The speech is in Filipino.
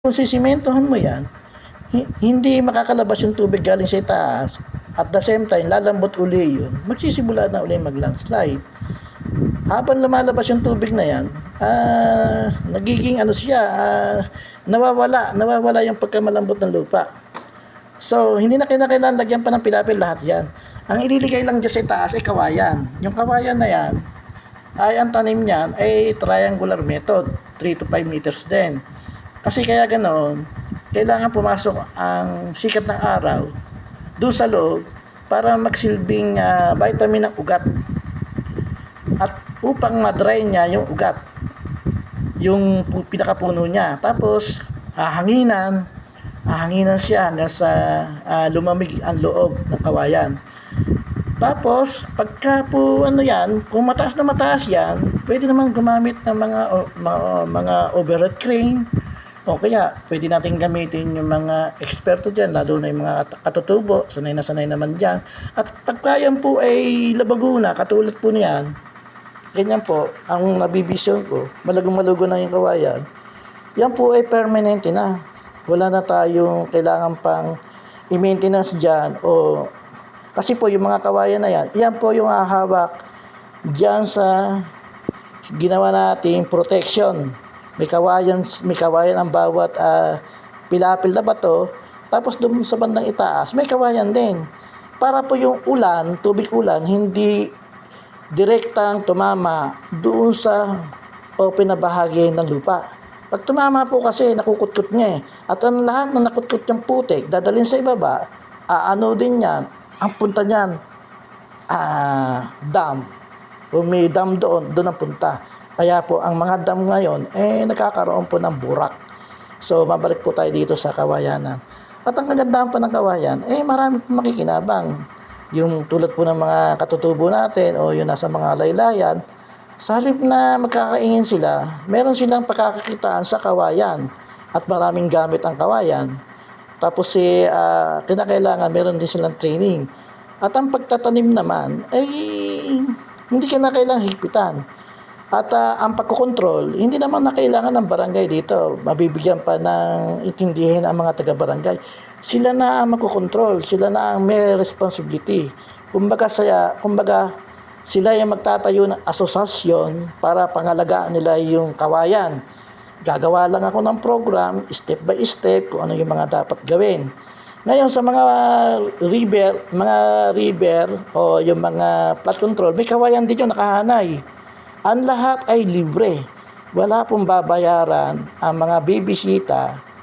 kung sisimentohan mo yan, hindi makakalabas yung tubig galing sa itaas. At the same time, lalambot uli yun. Magsisimula na uli mag-landslide. Habang lumalabas yung tubig na yan, nagiging ano siya, nawawala yung pagkamalambot ng lupa. So, hindi na kinakailangan lagyan pa ng pilapil lahat yan. Ang ililigay lang dyan sa itaas ay kawayan. Yung kawayan na yan, ay ang tanim niyan ay triangular method, 3 to 5 meters din. Kasi kaya ganoon, kailangan pumasok ang sikat ng araw doon sa loob para magsilbing vitamin ng ugat. At upang ma-dry niya yung ugat, yung pinakapuno niya. Tapos, hahanginan siya hanggang sa lumamig ang loob ng kawayan. Tapos, pagka po kung mataas na mataas yan, pwede naman gumamit ng mga overhead crane, o kaya pwede natin gamitin yung mga eksperto dyan, lalo na yung mga katutubo, sanay naman dyan. At pagka yan po ay labaguna, katulad po niyan, ganyan po, ang nabibisyon ko, malugong-malugo na yung kawayan, yan po ay permanente na. Wala na tayong kailangan pang i-maintenance dyan, o kasi po yung mga kawayan na yan po yung hahawak dyan sa ginawa nating protection. May kawayan ang bawat pilapil na bato. Tapos doon sa bandang itaas, may kawayan din. Para po yung tubig ulan, hindi direktang tumama doon sa open na bahagi ng lupa. Pag tumama po kasi, nakukutkot niya eh. At ang lahat na nakutkot yung putik, dadalhin sa ibaba, din yan, ang punta niyan, dam. Kung may dam doon ang punta. Kaya po, ang mga dam ngayon, nagkakaroon po ng burak. So, mabalik po tayo dito sa kawayanan. At ang kagandahan pa ng kawayan, marami po makikinabang. Yung tulad po ng mga katutubo natin, o yung nasa mga laylayan, sa halip na magkakaingin sila, meron silang pagkakakitaan sa kawayan. At maraming gamit ang kawayan. Tapos kinakailangan meron din silang training. At ang pagtatanim naman ay hindi kinakailangan higpitan. At ang pagkokontrol, hindi naman na kailangan ng barangay dito. Mabibigyan pa ng intindihin ang mga taga-barangay. Sila na ang magkokontrol, sila na ang may responsibility. Kumbaga sila yung magtatayo ng asosasyon para pangalagaan nila yung kawayan. Gagawa lang ako ng program, step by step, kung ano yung mga dapat gawin. Ngayon sa mga river o yung mga flood control, may kawayan din yung nakahanay. Ang lahat ay libre. Wala pong babayaran ang mga bibisita